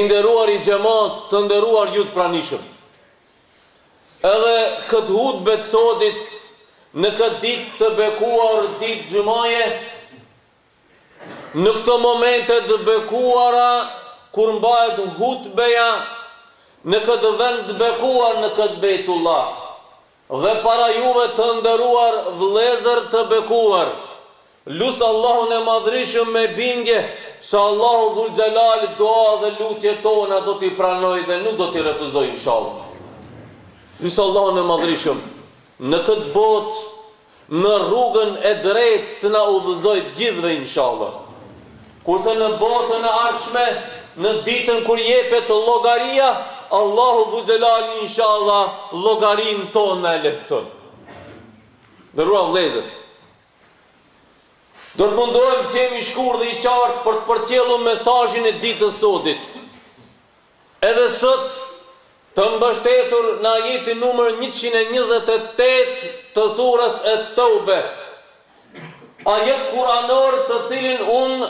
nderuar i xhamat, të nderuar ju të pranishëm. Edhe këtë hutbë të sotit, në këtë ditë të bekuar, ditë xumaje, në këto momente të bekuara, kur mbahet hutbeja, në këtë vend të bekuar, në këtë Bejtullah, dhe para juve të nderuar vëllezër të bekuar, lusë Allahun e madhrishëm me bindje, se Allahu Dhul Xhelal dua dhe lutjet tona do t'i pranoj dhe nuk do t'i refuzoj inshallah. Lusë Allahun e madhrishëm në këtë botë, në rrugën e drejtë të na udhëzoj gjithëve inshallah. Kurse në botën e ardhshme, në ditën kur jepet llogaria, Allahu Dhul Xhelal inshallah llogarin tonë na e lehtëson. Nderuar vëllezër, do të mundohem të jemi shkurt dhe i qartë për të përcjellur mesazhin e ditës sotit. Edhe sot të mbështetur në ajetin numër 128 të surës At-Taube, ajet kuranor të cilin unë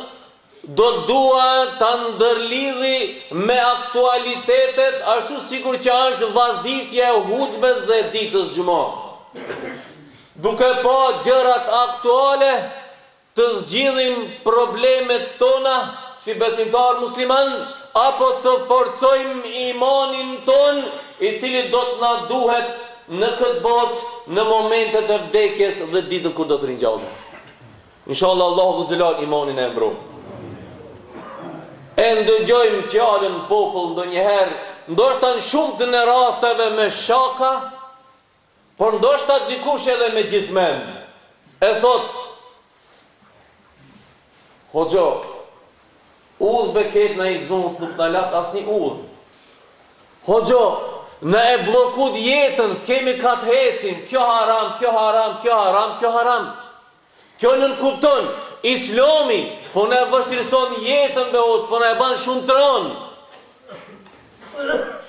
do dua ta ndërlidhi me aktualitetet, ashtu sikur që është vazifja e hutbes dhe ditës xumë. Duke pa gjërat aktuale, të zgjidhim problemet tona si besimtar musliman, apo të forcojmë imanin ton, i cili do të na duhet në këtë botë në momentet e vdekjes dhe ditën kur do të ringjallemi. Inshallah Allahu Xhelal imanin e mbron. E ndëgjojmë fjalën popull ndonjëherë, ndoshta në shumë të në rasteve me shaka, por ndoshta dikush edhe me gjithmend. E thot: Hoxho, udhë beket në i zonë, nuk në latë asni udhë. Hoxho, në e blokut jetën, s'kemi ka të hecim, kjo haram, kjo haram, kjo haram, kjo haram. Kjo nën kupton, Islami, po në e vështirëson jetën me hotë, po në e banë shumë të ronë.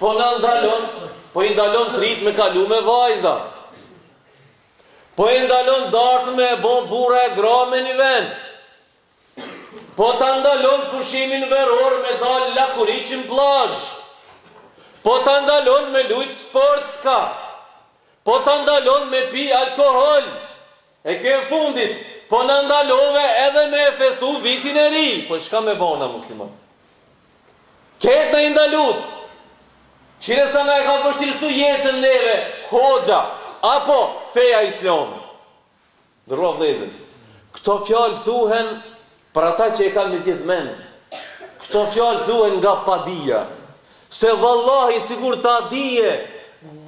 Po në ndalon, po i ndalon të rritë me kalu me vajza. Po i ndalon dartë me e bon bura e gra me një vend. Po të ndalon pushimin veror me dal lakuriqin plazh. Po të ndalon me lujt sport s'ka. Po të ndalon me pi alkohol. E ke fundit, po në ndalove edhe me fesu vitin e ri. Po shka me bona musliman? Ketë në indalut. Qire sa nga e ka vështirësu jetën neve, hoxha, apo feja islami. Dërua vëllezër, këto fjalë thuhen për ata që e kanë me gjithmen. Këto fjalë thuhen nga padia. Se vallahi sigur ta dije,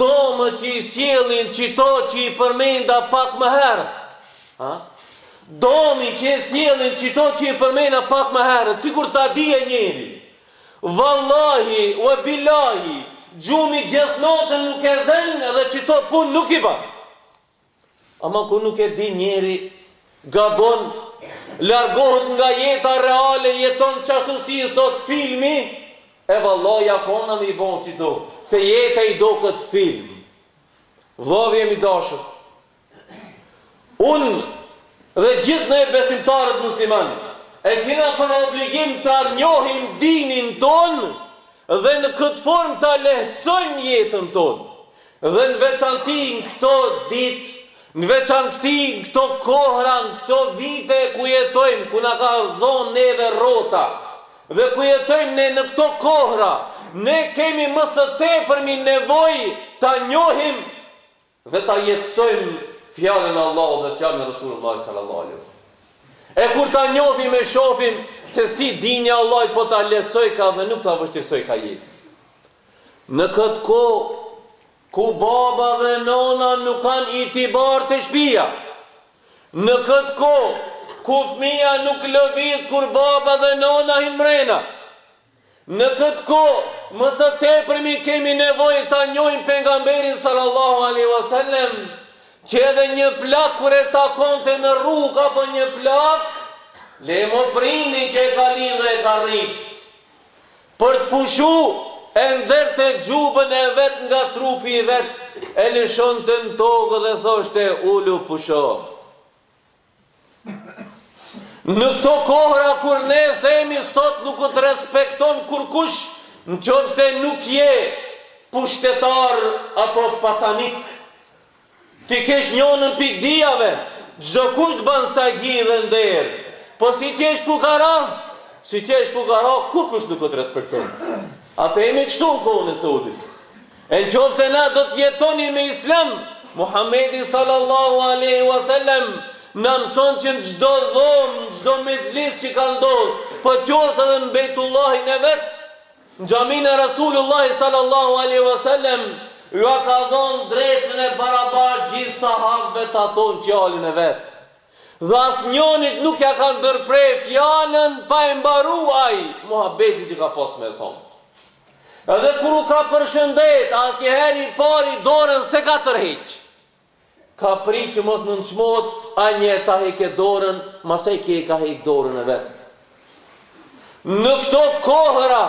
domë që i sjellin qito që i përmenda pak më herët. Domi që i sjellin qito që i përmenda pak më herët, sigur ta dije njeri. Vallahi, o billahi, gjumi gjithë notën nuk e zen edhe qito pun nuk i ba. Ama ku nuk e di njeri, gabon, largohet nga jeta reale, jeton qashtu si thot filmi, e vallahi akona me i bon që do, se jeta i do këtë film. Vllavi jemi dashur. Unë dhe gjithë ne besimtarët musliman, e kina për obligim të njohim dinin ton, dhe në këtë form të lehtësojmë jetën ton, dhe në veçanti në këto ditë, në veçanti në këto kohra, në këto vite ku jetojmë, ku na ka zonë neve rrota, dhe ku jetojmë ne në këto kohra, ne kemi më së tepërmi nevojë ta njohim dhe ta jetësojmë fjalën e Allahut dhe fjalën e Resulullah sallallahu alaihi wasallam. E kur ta njohim e shohim se si dini Allahut po ta lehtësoj ka dhe nuk ta vështirësoj ka jetën. Në këtë kohë ku baba dhe nona nuk kanë itibar të shtëpia. Në këtë kohë ku fëmia nuk lëviz kur baba dhe nona hin mrena. Në këtë kohë më së tepërmi kemi nevojë ta njohim pejgamberin sallallahu alaihi wasallam, që edhe një plak kur e takonte në rrugë apo një plak, le mo prindin që e ka lidhë dhe e ka rrit. Për të pushu, e nxerte gjubën e vet nga trupi i vet, e lëshon të në tokë dhe thoshte ulu pusho. Në këto kohra kur ne themi sot nuk të respekton kur kush, Në qoftë se nuk je pushtetar apo pasanik, ti kesh njënën pikdijave, çdo kush të bën sagji dhe nder. Po si ti jesh fukara, kur kush nuk të respekton. A themi kështu në kohën e sotit. E në qoftë se na do të jetoni me Islam, Muhamedi sallallahu alaihi wasallam na mëson që në çdo dhomë, në çdo mexhlis që ka ndodhur, po qoftë edhe në Bejtullahin e vet, në xhaminë e Rasulullahi sallallahu alaihi wasallam, ju ka dhënë drejtën e barabartë gjithë sahabëve ta thonë fjalën e vet. Dhe asnjënit nuk ja ka ndërprer fjalën pa e mbaruar muhabetin që ka pas me thonë. Edhe kur u ka përshëndet, asnjëherë i pari dorën se ka tërheq. Ka prit që mos nënçmohet, a një ta heke dorën, masaj ke ka hek dorën e vet. Në këto kohëra,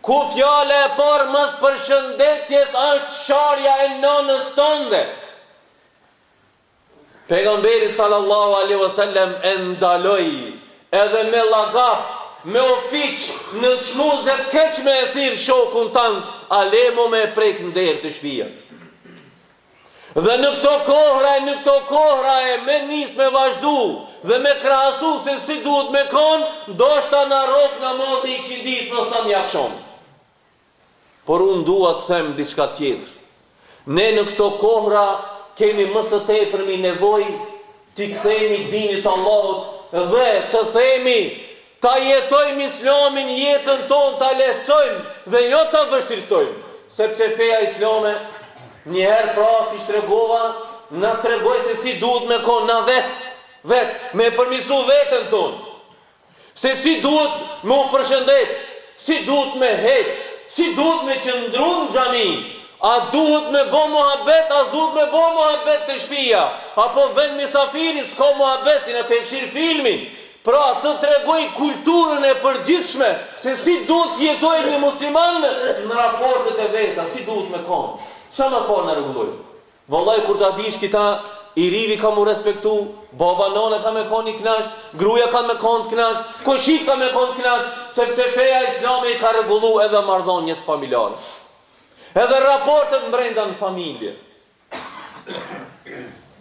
ku fjala e parë mos përshëndetjes është sharja e nënës tënde, pejgamberi sallallahu alaihi wasallam e ndaloi edhe me llagap, me ofiq, në çmuzet keq me e thirr shokun tan, a lemo me prek nder të shtëpia. Dhe në këto kohra e me nis me vazhdu dhe me krahasu se si duhet me kon, ndoshta na rrok namazi i qindis në samja akşamit. Por unë dua të them diçka tjetër. Ne në këto kohra kemi më së tepërmi nevojë t'i kthejmë dinit Allahut dhe të themi ta jetojmë Islamin, jetën tonë ta lehtësojmë dhe jo ta vështirësojmë, sepse feja islame njëherë pra si shtregova, na tregoj se si duhet me konë na vetë, me përmisu vetën tonë, se si duhet me u përshëndet, si duhet me hec, si duhet me qëndru në xhami, a duhet me bo muhabet, as duhet me bo muhabet të shtëpia, apo vend misafiri s'ka muhabet, si në të këshir filmin. Pra të tregoj kulturën e përgjithshme, se si duhet jetojnë një musliman në raportet e veta, si duhet me konë. Qa mas parë në regulloj? Vallaj, kur ta dish kita, i rivi ka mu respektu, baba nane ka me konë i knasht, gruja ka me konë të knasht, koshit ka me konë të knasht, sepse feja islami ka regullu edhe marrëdhëniet familjare. Edhe raportet mbrenda në familje.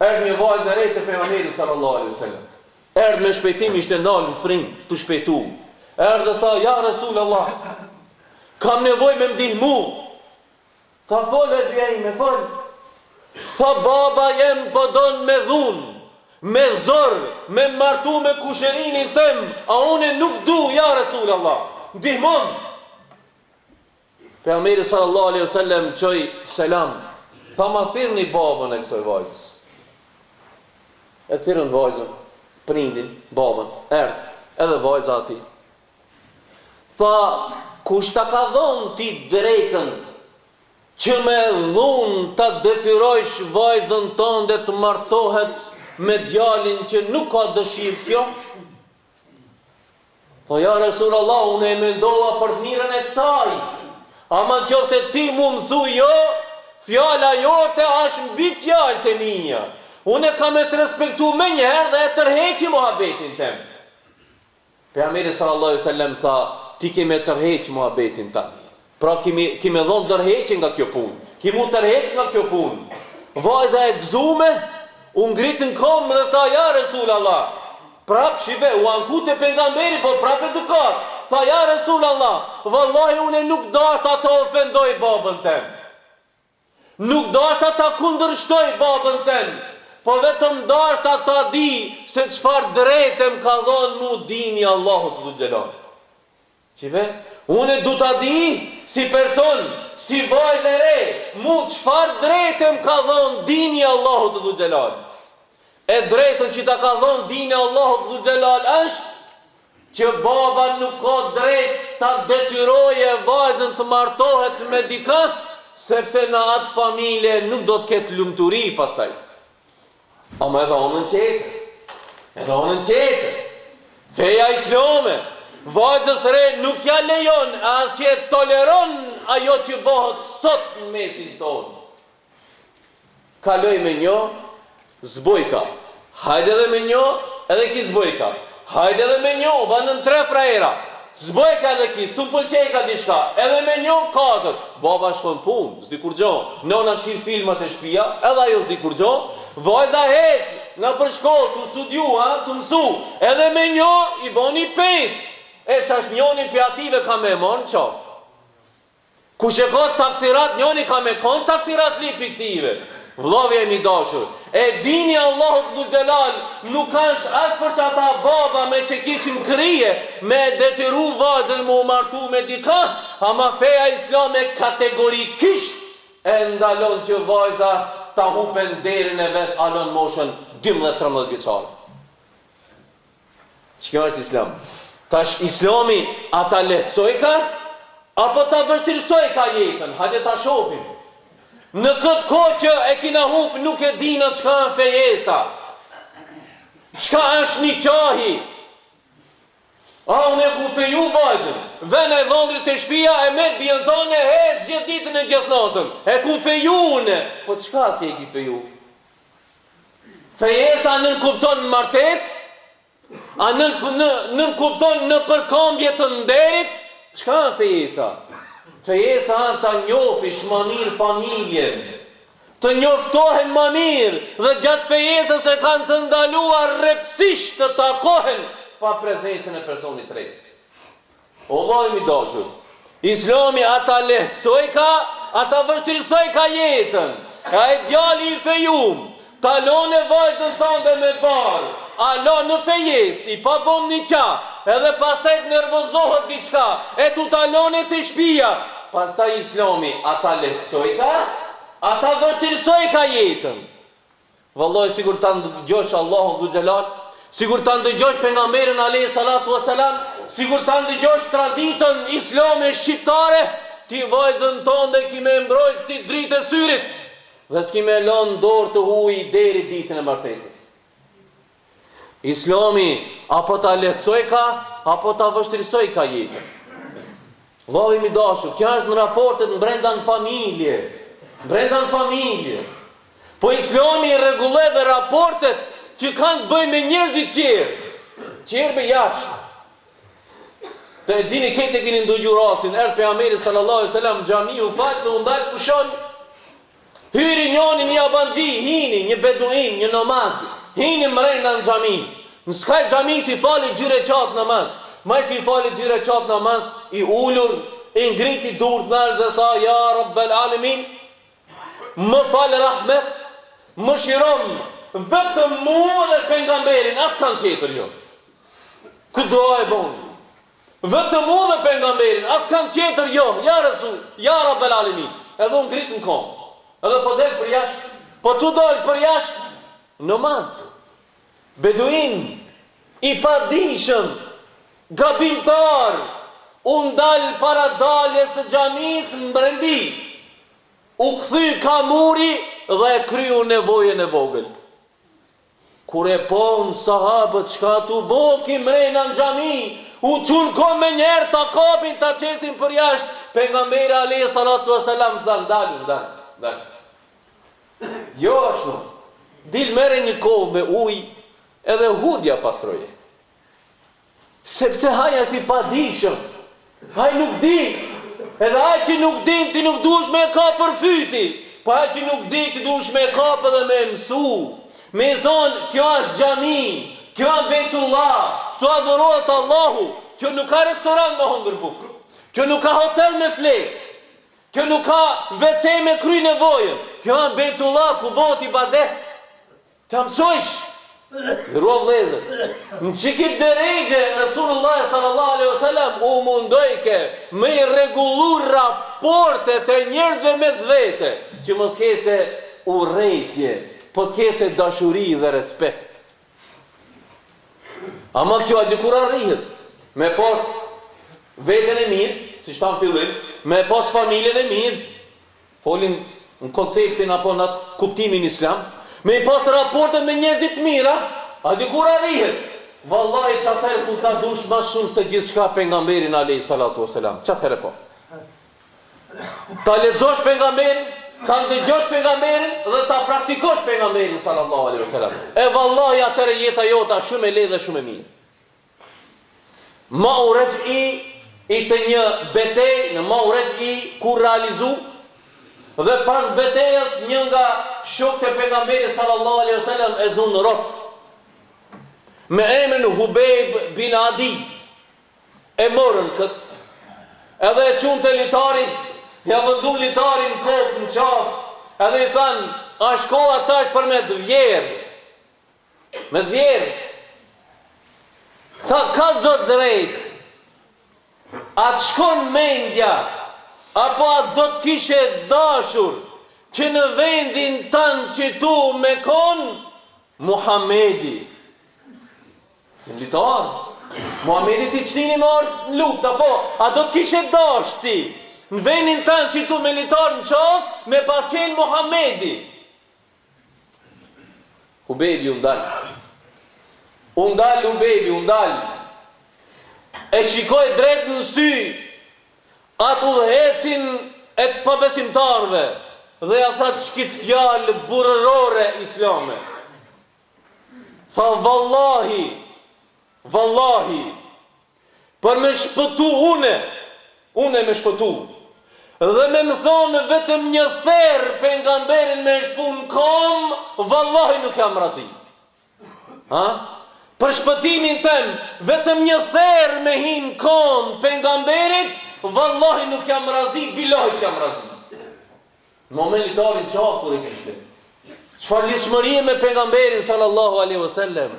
Erdhë një vajzë e rejtë të pejgamberi sallallahu alaihi wasallam. Erdhë me shpejtim, ishte nalë prim të shpejtu. Erdhë dhe tha, ja Rasulullah, kam nevoj me mdihmu. Tha, fol e dhja ime, fol. Tha, baba jem pëdon me dhun, me zor, me martu me kusherinin tem, a une nuk du, ja Rasulullah, mdihmon. Pejgamberi sallallahu alaihi wasallam qoj selam. Tha, ma thirrni babën e kësoj vajzës. E thirrën vajzën, prindin, babën, edhe vajza ati. Tha, kush ta ka dhonë ti drejtën që me dhun të detyrojsh vajzën tënde të martohet me djalin që nuk ka dëshirë kjo? Tha, ja Rasulullah, unë e mendova për të mirën e kësaj. Ama nëse ti mu mësu jo, fjala jote është mbi fjalët e mia. Unë kam e të respektu me njëherë dhe e tërheqi muhabetin tem. Pejgamberi sallallahu alaihi wasallam tha, ti keme tërheqi muhabetin tem. Pra kime dhonë tërheqi nga kjo punë. Kimu tërheqi nga kjo punë. Vajza e gëzume, u ngritën këmbë dhe tha, ja Rasulullah, prap shive, u anku te pejgamberi, po prap e dukat. Tha, ja Rasulullah, vallahi unë nuk dashta ta ofendoj babën tem. Nuk dashta ta kundërshtoj babën tem. Po vetëm dashta ta di se çfarë drejtem ka dhënë mu dini Allahut dhul xhelal. Qive, unë du ta di si person, si vajzë e re, mu çfarë drejtem ka dhënë dini Allahut dhul xhelal. E drejtën që ta ka dhënë dini Allahut dhul xhelal është që baba nuk ka drejt ta detyroje vajzën të martohet me dikë, sepse në atë familje nuk do të ketë lumturi pastaj. Ama edhe onën qeter, feja islame, vajzës re nuk ja lejon, as që e toleron ajo që bëhet sot në mesin tonë. Kaloj me një, zbojka. Hajde edhe me një, edhe ki zbojka. Hajde edhe me një, banën 3 frajera. Zboj ka dhe ki, su pëlqej ka diçka, edhe me një katër. Baba shkon punë, s'di kur gjo. Nona qir filmat e shpia, edhe ajo s'di kur gjo. Vajza hec në për shkollë, të studiu, të mësu. Edhe me një i boni 5. E shash njonin për ative ka me mon qaf. Ku që ka taksirat, njoni ka me kon taksirat li për këtive. Vllavë jemi dashur. E dini Allahut Dhul Gjelal nuk është as për që ata baba me që kishin krije me detyru vajzën mu martu me dika, ama feja islame kategorikisht e ndalon që vajza ta hupen derin e vet alon moshën 12-13 vjeçare. Çka është islam? Tash islami ata lehtësoj ka apo ta vështirësoj ka jetën? Hajde ta shohim. Në këtë kohë që e kina hup nuk e dina çka është fejesa, çka është niqahi. Unë e ku feju vajzën, vene e dhondrit të shpia e me të bjën tonë e hetë gjithë ditën e gjithë natën. E ku feju une. Po çka si e ki feju? Fejesa nën kupton në martes? A nën kupton në përkambje të nderit? Çka është fejesa? Fejesa ta njofish më mirë familjen, të njoftohen më mirë dhe gjatë fejesës e kanë të ndaluar rrepsisht të takohen pa prezencën e personit të tretë. O vllai mi dashur, Islami ata lehtësoj ka, ata vështirësoj ka jetën. Ai djali i fejum, talon e vajzën tënde me barë, alo në fejes, i pa bom një qa, edhe pastaj nervozohet diçka, e tu talone të shpia. Pastaj Islami ata lehtësoj ka, ata vështirësoj ka jetën. Vallai sigur ta ndëgjosh Allahun Dhul Gjelal, sigur ta ndëgjosh pejgamberin alayhi salatu wasalam, sigur ta ndëgjosh traditën islame shqiptare, ti vajzën tënde ki me mbrojt si dritë e syrit, dhe s'ki me lënë dorë të huaj deri ditën e martesës. Islami apo ta lehtësoj ka, apo ta vështirësoj ka jetën. Vllai mi dashur, kjo është në raportet brenda në familje. Brenda në familje. Po Islami rregullon dhe raportet që kanë të bëjnë me njerëzit tjerë. Tjerë jashtë. Të dini këtë e keni ndëgju rasin, erdhi pejgamberi sallallahu alaihi wasallam xhami u fal dhe u ndal pushon. Hyri njoni një abanxhi, hini një beduin, një nomad. Hini mrenda në xhami. Në skaj xhami si fali 2 rekat namaz. Maj si fali 2 rekat namaz, i ulur, i ngriti dur të nalë dhe tha, ja Rabbel Alamin, më falë rahmet, më shiron, vetëm mua dhe pejgamberin, as kanë tjetër jo. Këtë dua e bonë. Vetëm mua dhe pejgamberin, as kanë tjetër jo, ja Rasul, ja Rabbel Alamin. Edhe unë ngrit në kom, edhe po del për jashtë, po tu dal për jashtë, nomad, beduin, i padishëm, gabimtar, unë dal para daljes së xhamisë mbrendi, u kthy ka muri dhe e kryu nevojën e vogël. Kur e pon sahabët çka tu boki mrena në xhami, u çun ko me njerë ta kapin ta qesin për jashtë, pejgamberi alayhi salatu wasalam dal. Jo ashtu. Dil merre një kovë me ujë, edhe hudja pastroje. Sepse haja është i padishëm. Haj nuk di. Edhe haj që nuk din, ti nuk duhesh me ka për fyti. Po haj që nuk di, ti duhesh me ka për dhe me mësu. Me thonë, kjo është xhami, kjo është Bejtullah, këtu adhurohet Allahu, kjo nuk ka restoran me hongër bukë, kjo nuk ka hotel me fletë, kjo nuk ka WC me kry nevojën, kjo është Bejtullah ku bëhet ibadet. Ta mësojsh. Dërua vlezër, në qikit dërejgje Resulullah sallallahu alaihi wasallam u mundojke me i rregullu raportet e njerëzve me zvete, që mos kese urrejtje, po të kese dashuri dhe respekt. Ama kjo a dikur arrihet, me pas veten e mirë, si shtam fillim, me pas familjen e mirë, folin në konceptin apo në atë kuptimin islam, me i pas raportet me njerëzit mira, a dikur arrihet. Vallahi çatëherë ku ta dush më shumë se gjithçka pejgamberin alayhi salatu wasalam. Çatëherë po. Ta lexosh pejgamberin, ta ndëgjosh pejgamberin dhe ta praktikosh pejgamberin sallallahu alaihi wasalam. E vallahi atëherë jeta jota shumë e lehtë dhe shumë e mirë. Maurej i ishte një betej në Maurej i kur realizu, dhe pas betejës një nga shokët e pejgamberit sallallahu alaihi wasallam e zunë rop me emrin Hubejb bin Adi, e morën këtë, edhe e qunë të litarin, ja vëndu litarin kokë në qafë, edhe i thanë, a shkoha tash për me të vjerë, me të vjerë. Tha, ka zot drejt, atë shkon mendja, apo atë do të kishe dashur, që në vendin tanë që tu me konë, Muhamedi. Se litar, Muhamedi ti qëtini më orë në luft, apo, a do të kishe dash ti, në vendin tanë që tu me litar në qafë, me pasjen Muhamedi. Hubejbi undal Hubejbi, e shikoj drejt në sy, atë udhëhecin e të pabesimtarve, dhe ja tha të shkit fjalë burërore islame. Tha, vallahi, për me shpëtu une me shpëtu, dhe me më thonë vetëm një therë pejgamberin me shpun kom, vallahi nuk jam razi. Për shpëtimin tem, vetëm një therë me him kom pejgamberit, vallahi nuk jam razi, billahi s'jam razi. Në moment litarin qafë kur e kishte. Çfarë lidhshmërie me pejgamberin sallallahu alaihi wasallam.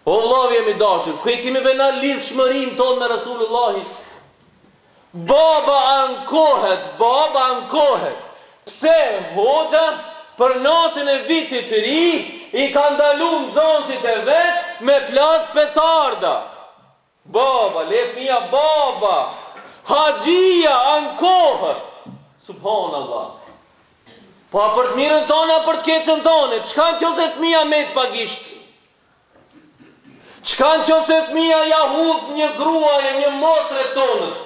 O vëllavi jemi dashur, ku i kemi bëna lidhshmërinë tonë me Rasulullahin. Baba ankohet. Pse hoxha për natën e vitit të ri i ka ndalu nxënësit e vet me plas petarda. Baba, lefmia baba, haxhia ankohet. Subhanallah. Pa për të mirën tonë, për të keqën tonë, çka në qoftë fëmia me të pagisht? Çka në qoftë fëmia ja hudh një gruaje, një motre tonës,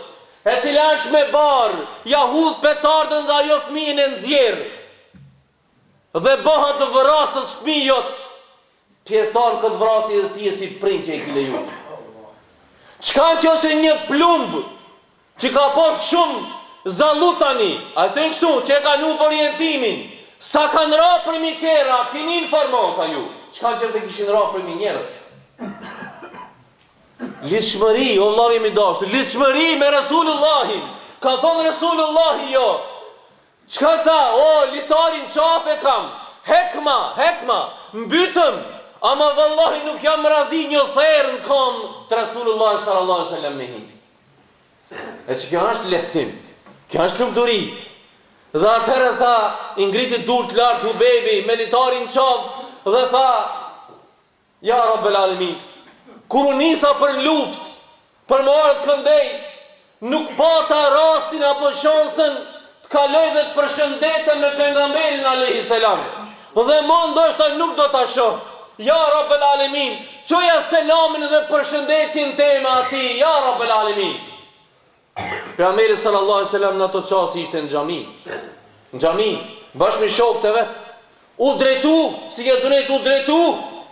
e cila është me barë, ja hudh petardën nga ajo fëmijën e nxjerr, dhe bëhat të vrasës fëmijët, pjesëtar këtë vrasë dhe ti e si prind që e ki leju. Çka në qoftë një plumb që ka pas shumë zallutani, a të kështu që e ka nu për orientimin, sa kanë ra për mi kera, kini informata ju, që kanë që se kishin ra për mi njerës. Lidhshmëri, o vëllavi mi dashur, lidhshmëri me Rasulullahin, ka thonë Rasulullahi jo, qka tha, o, litarin qafe kam, hekma, mbytëm, ama vëllahi nuk jam razi një therë në kom të Rasulullahi sallallahu alaihi wasallam me him. E që kjo është lehtësim. Kjo është lumturi. Dhe atëherë tha, i ngriti dur të lartë Hubejbi me litarin qafë, dhe tha, ja Rabbel Alamin, kur u nisa për luft, për më ardhë këndej, nuk pata rastin apo shansën të kaloj dhe të përshëndetën me pejgamberin alayhi salam. Dhe më ndoshta nuk do ta shoh. Ja Rabbel Alamin, çoja selamin dhe përshëndetjen tema atij, ja Rabbel Alamin. Pejgamberi sallallahu alaihi wasallam në ato çasti ishte në xhami, bashkë me shokët e vet. U drejtu, si ke drejtu,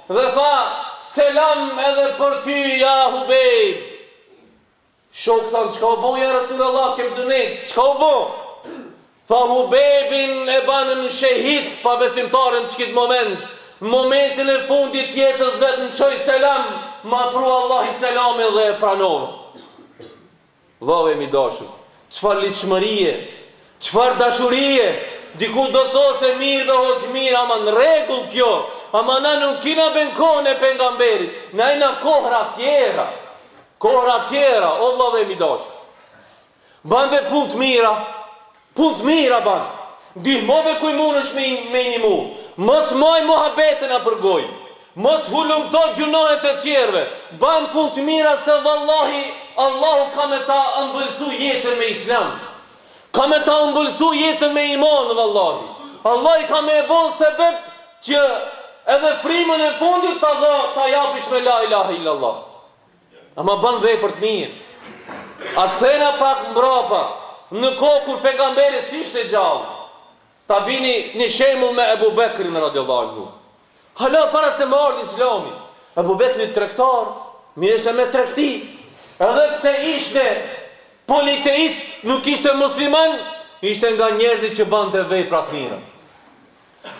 dhe tha, selam edhe për ty, ja Hubejb. Shokët thanë, çka u bo, ja Rasulullah, kem dënet, çka u bo? Tha, Hubejbin e banën shehit, pa besimtarën që këtë moment, në momentin e fundit jetës vetë në qoj selam, ma pru Allah i selami dhe e pranovë. Dhave mi dashur, qëfar lidhshmërie, qëfar dashurie, diku do thosë se mirë dhe hoqë mirë, ama në regull kjo, ama na nuk kina benkone e pejgamberit, na ina kohra tjera, o dhave mi dashur. Ban dhe punë të mira ban, dihmove kuj mund është me një mu, mos moj muhabetën a përgoj, mos hullum to gjunohet e tjerve, ban punë të mira se vallahi, Allahu ka me ta ëmbëlsu jetën me islam, ka me ta ëmbëlsu jetën me iman, vallahi. Allah i ka me e bon sebeb që edhe frimën e fundit ta japish me la ilaha illallah. Ama ban vepër të mirë. A të thena pak mbrapa, në kohë kur pejgamberi s'ishte gjallë, ta bini një shembull me Ebu Bekrin radiallahu anhu. Hala para se më ardhi islami, Ebu Bekri tregtar, mirështë me tregti. Edhe pse ishte politeist, nuk ishte musliman, ishte nga njerëzit që bante vepra të mira.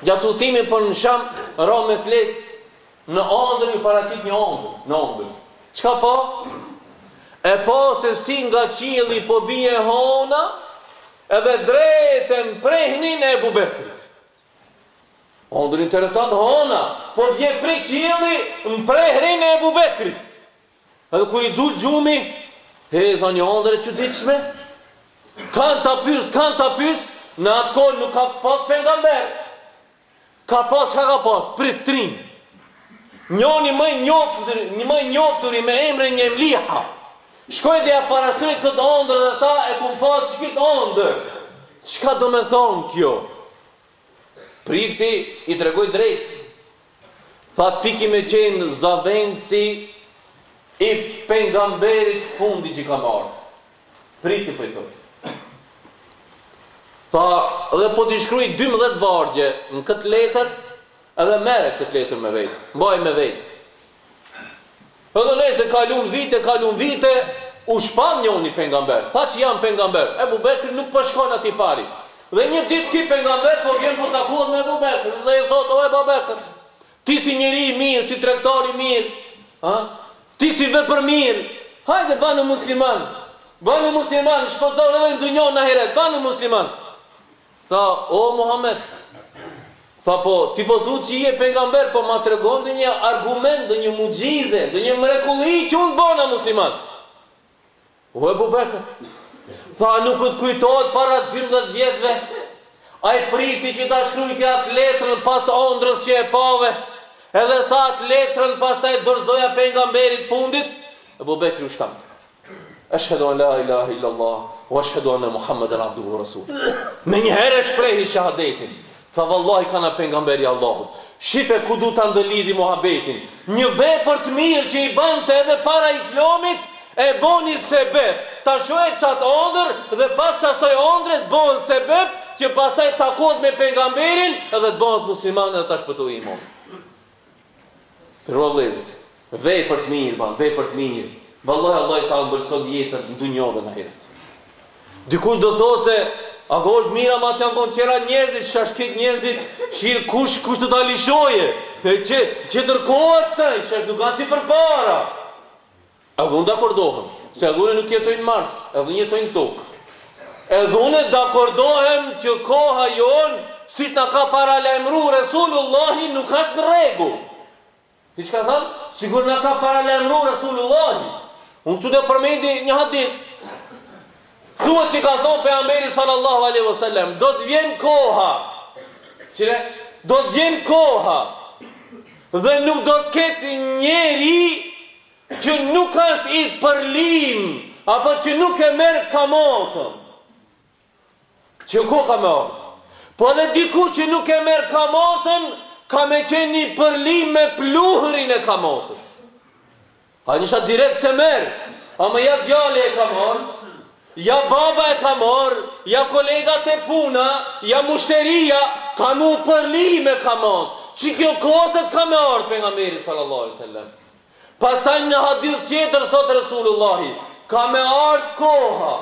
Gjatë udhëtimit për në Sham, ra me flet, në ëndër i paraqit një ëndër. Çka po? E po se si nga qielli po bie hona, edhe drejtën prehnin e Ebu Bekrit. Ëndër interesant, hona, po bie prej qielli, në prehnin e Ebu Bekrit. Edhe kur i dul gjumi, tha një ëndër e çuditshme, kanë ta pys, në atë kohë nuk ka pas pejgamber. Ka pas, trin. Njoni më i njofturi me emrin një Emliha. Shkoj dhe ja parashtoi këtë ëndër dhe tha, e kum pa ç'kit ëndër. Çka do me thonë kjo? Prifti i tregoi drejt. Tha ti ki me qenë zavendësi i pejgamberit fundi që ka marrë. Priti po i thotë. Tha, dhe po t'i shkruaj 12 vargje në këtë letër, edhe mere këtë letër me vetë, mbaj me vetë. Edhe nëse kalun vite, u shpam njoni pejgamber. Tha që jam pejgamber. Ebu Bekri nuk po shkon ati pari. Dhe një ditë ki pejgamber, po vjen po takohet me Ebu Bekri. Dhe i thot, o Ebu Bekri, ti si njeri i mirë, si tregtar i mirë, ti si vepër mirë, hajde banë musliman, shpëtor edhe në dunjon në heret, banë musliman. Tha, o Muhammed, tha po, ti po thu që i e pejgamber, po ma tregon dhe një argument, dhe një muxhize, dhe një mrekulli që unë bona musliman. O Ebu Bekr, tha, nuk të kujtohet para 12 vjetëve, a i prifti që ta shkrujti atë letrën pas ëndrës që e pave, edhe tha atë letrën pas ta e dorzoja pejgamberit fundit, Ebu Bekri u shtamt. Ashhadu an la ilaha illallah, wa ashhadu anna Muhammeden abduhu wa rasul. Me një herë shprehi shahadetin. Tha vallahi kana pejgamberi Allahut. Shife ku du ta ndëlidhi muhabetin. Një vepër të mirë që i bante edhe para Islamit, e boni sebeb. Ta shohet qatë ëndër dhe pas qasoj ëndrës bon sebeb që pastaj takohet me pejgamberin edhe të bëhet musliman edhe ta shpëtoi iman. Për vëllezër, vepër të mirë, vepër të mirë. Vallahi Allah i ta ëmbëlson jetën në dunjë dhe në ahiret. Dikush do those, a ka është mira ma të janë konë qera njerëzit, shashkit njerëzit, shirë kush të ta lishoje, që tërkohet staj, shash nuk asi për para. A dhune d'akordohem, se dhune nuk jetojnë Mars, edhe jetojnë tokë. E dhune d'akordohem që koha jonë, si që na ka paralemru Resulullahi, nuk ashtë në regu. I që ka thamë? Sigur na ka paralemru Resulullahi. Unë të dhe përmendi një hadith. Thuhet që ka thonë pejgamberi sallallahu alaihi wasallam, do të vjen koha. Qire? Do të vjen koha. Dhe nuk do të ketë njeri që nuk është i përlim, apo që nuk e merë kamotën. Që ku ka merë? Po edhe diku që nuk e merë kamotën, ka me qenë një përlim me pluhërin e kamotës. A njësha direkt se merë, ama ja djale e ka marë, ja baba e ka marë, ja kolegat e puna, ja mushteria, ka mu përlim e ka marë. Që kjo kotët ka me arë për nga meri sallallahu alaihi wasallam. Pasaj në hadith tjetër, thotë Resulullahi, ka me arë koha.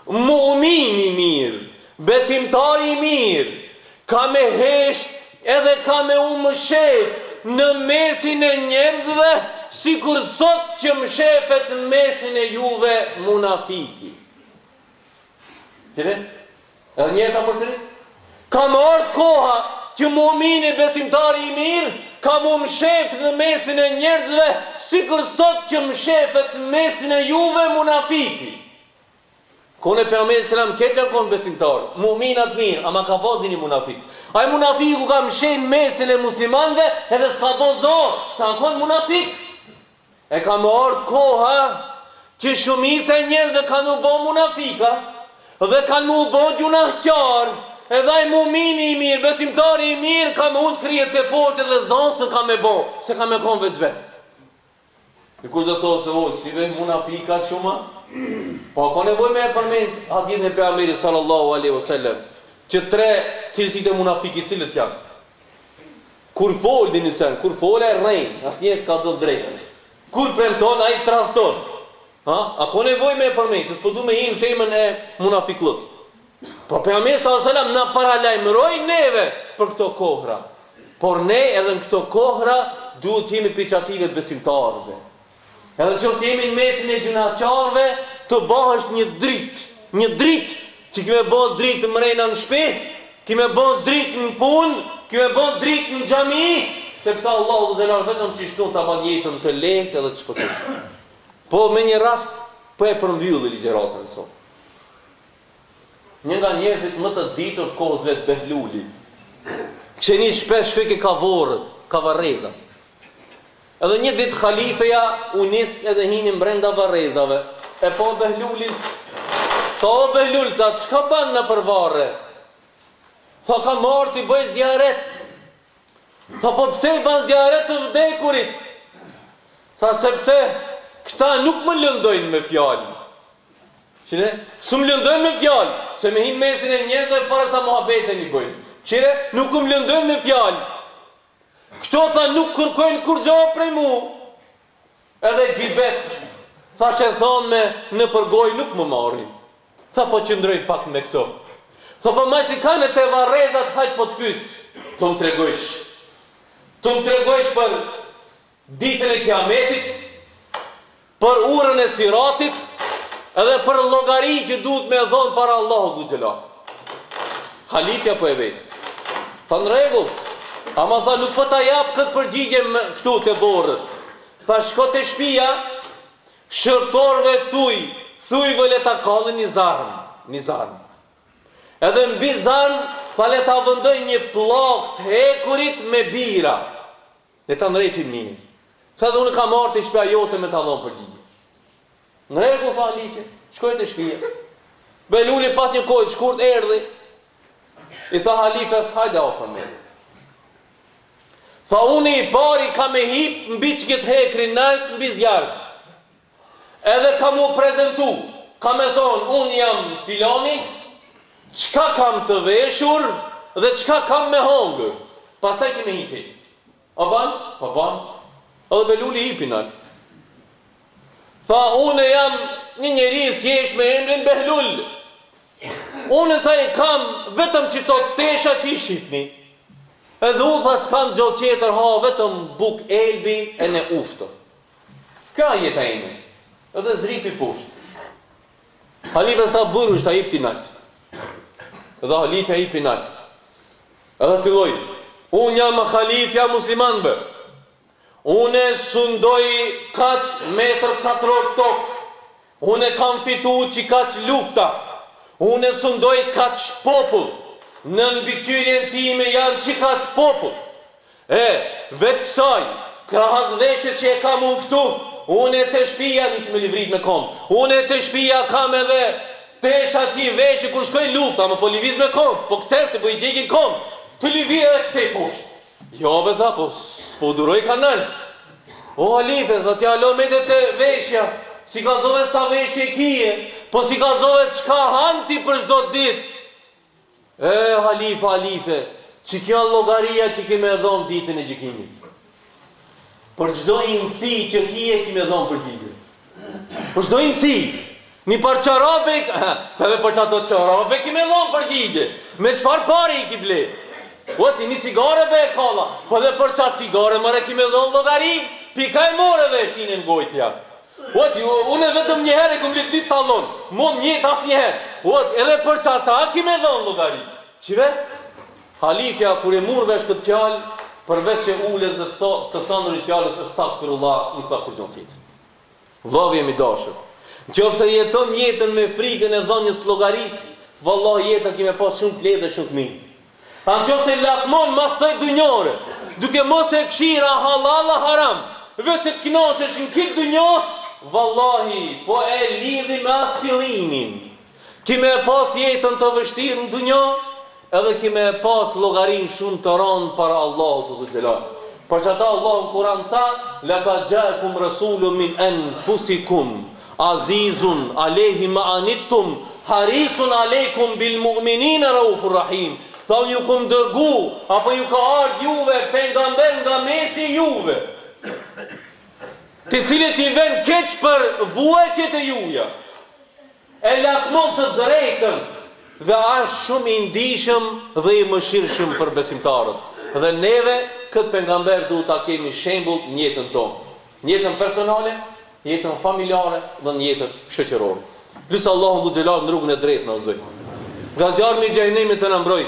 Mu'mini mirë, besimtari mirë, ka me hesht edhe ka me më shef në mesin e njerëzve, si kur sot që më shefet në mesin e juve munafiki. Qire? Edhe njerë ta përsëris? Ka më ardhë koha që mu'mini besimtari i mirë, ka më shef në mesin e njerëzve, si kur sot që më shefet në mesin e juve munafiki. Kone për Ahmet Selam këtë janë konë besimtarë, mu'minat mirë, ama ka po dini munafik. Aj munafiku ka mshen mesin e muslimanve, edhe s'ka po zonë, sa në konë munafik. E ka më ardhë koha që shumica e njerëzve kanë u bo munafika, dhe kanë u bo gjunahqarë, edhe aj mu'mini i mirë, besimtari i mirë, ka më unë krijet të portë dhe zonë se ka me bo, se ka me konë veç vetë. E kush do të se si ve munafika shuma? Po ka nevoj me e përmend hadithin e pejgamberit sallallahu alaihi wasallam, që 3 cilësitë e munafikit cilët janë? Kur fol dini sen, kur fol e rrejn, asnjë s'ka të drejtën. Kur premton ai tradhton. Ha? A ka nevojë me përmend, se s'po du me him temën e munafiklëkut. Po pejgamberi sallallahu alajhi wasallam na paralajmëroi neve për këto kohra. Por ne edhe në këto kohra duhet jemi piçative të besimtarëve. Edhe nëse jemi në mesin e gjunaqarëve, të bëhesh një dritë që kime bën dritë mrena në shtëpi, kime bën dritë në punë, kime bën dritë në xhami, sepse Allahu xhelal vetëm çishton ta ban jetën të lehtë edhe të shpëtuar. Po me një rast po e përmbylli ligjëratën e sot. Një nga njerëzit më të ditur të kohës vet Behluli. Kësheni shpesh shkoj ke kavorët, kavarrezat. Edhe një ditë halifeja u nis edhe hinin brenda varrezave. E po Behlulin, tha o Behlul, tha çka bën në përvarre? Tha ka marrë t'i bëj zjaret. Tha po pse i bën zjaret të vdekurit? Tha sepse këta nuk më lëndojnë me fjalë. Qire, s'u më lëndojnë me fjalë, se me hinë mesin e njerëzve para sa muhabeten i bëjnë. Qire, nuk më lëndojnë me fjalë. Këto tha nuk kërkojnë kur gjohë prej mu. Edhe gibet, tha që thonë me në përgoj nuk më marrin. Tha po qëndrojnë pak me këto. Tha po maj si kanë të varrezat hajtë po të pysë. Të më tregojsh. Të më tregojsh për ditën e kiametit, për urën e siratit, edhe për llogari që duhet me dhonë para Allahu dhu xhelal. Halifja po e vetë. Tha në rregull, ama tha nuk po ta jap këtë përgjigje këtu te borët. Tha shko te shtëpia, shërtorëve tuj, thujve le ta kallin një zarm. Edhe mbi zarm, pa le ta vëndoj një pllak të hekurit me bira. Le ta ndreqin mirë. Sa dhe unë ka marrë të shtëpia jote me ta dhonë përgjigje. Në rregull, tha Aliqe, shkoj të shtëpia. Behluli pas një kohë të shkurt erdhi. I tha halifes, hajde ofër me. Tha unë i pari ka me hip mbi që këtë hekri nalt mbi zjarë. Edhe ka mu prezentu, ka me thonë, unë jam filoni, qka kam të veshur dhe qka kam me hongër. Pasaj kime hipi. A ban? A ban. Edhe Behluli hipi nalt. Tha, unë jam një njeri thjesht me emrin Behlul. Unë tha i kam vetëm qito tesha që i shifni. Edhe u tha s'kam gjo tjetër ha vetëm buk elbi e ne uftër. Ka jeta ime. Edhe zripi poshtë. Halife sa burru shta hip ti nalt. Edhe halife hip i nalt. Edhe filloj. Unë jam halifja muslimanve. Une sundoj kaq metër katror tokë. Une kam fitu që kaq lufta. Une sundoj kaq popull. Në mbikqyrjen time janë që kaq popull. Vetë kësaj, krahas veshje që e kam unë këtu, une të shtëpia nisë me livrit me kom. Une të shtëpia kam edhe tesha që i veshje kur shkoj lufta, më po liviz me kom, po këse se po i gjekin kom, të livi edhe këse poshtë. Jo, be tha, po duroj kanal. O, halife, tha t'ja lo me të veshja, si ka dove sa veshje kije, po si ka dove qka hanti për shdo dit. Halife, që kjo llogaria që kime dhonë ditën e gjykimit. Për çdo imësi që kije kime dhonë për gjigje. Për çdo imësi. Një për qarabe, për qato qarabe kime dhonë për gjigje. Me qfar pari i ki ble? O, ti një cigare be e kalla, po dhe për qatë cigare mëre kime dhonë llogari, pika e more dhe shinin gojtja. O, ti, unë vetëm një herë e këm litë ditë talon, mon njët as një herë. O, edhe për qata kime dhonë llogari. Qive? Halifja, kur e murvesh këtë fjallë, përveç që ules dhe të thëndërit fjallës e stakfirullah, nuk tha kur gjon tjetë. Vëllai jemi dashur. Nëse jeton jetën me frikën e dhënjes llogarisë, vallahi jetën kime pas shumë të lehtë dhe shumë të mirë. Nëse lakmon mas së dunjore, duke mos e këshira halal haram, vetë të kënaqesh në këtë dunjë, vallahi po e lidhi me atë fillimin. Kime pas jetën të vështirë në dunjë, edhe kime pas llogarin shumë të rëndë para Allahut dhe xhelal. Për çata Allahu Kur'an tha, laqad ja'akum rasulun min anfusikum azizun alayhi ma anittum harisun alaykum bil mu'minina raufur rahim. thonë ju kum dërgu, apo ju ka ardhur juve pejgamber nga mesi juve, të cilët i vën keq për vuajtjet e juja, e lakmon të drejtën dhe është shumë i ndihshëm dhe i mëshirshëm për besimtarët. Dhe neve këtë pejgamber duhet ta kemi shembull në jetën tonë, në jetën personale, në jetën familjare dhe në jetën shoqërore. Lutë Allahun dhu xhelal në rrugën e drejtë na uzoj. Nga zjarmi i xhenemit të na mbroj.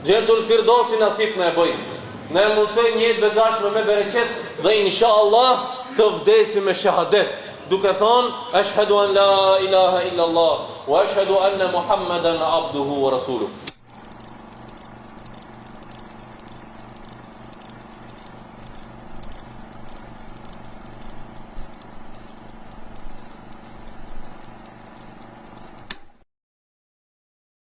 Gjentul Firdausi nasip na e bëj. Ne mundsoj një jetë begatshme me bereqet dhe inshallah të vdesim me shahadet, duke thonë ashhadu an la ilaha illa Allah wa ashhadu anna Muhammadan abduhu wa rasuluhu.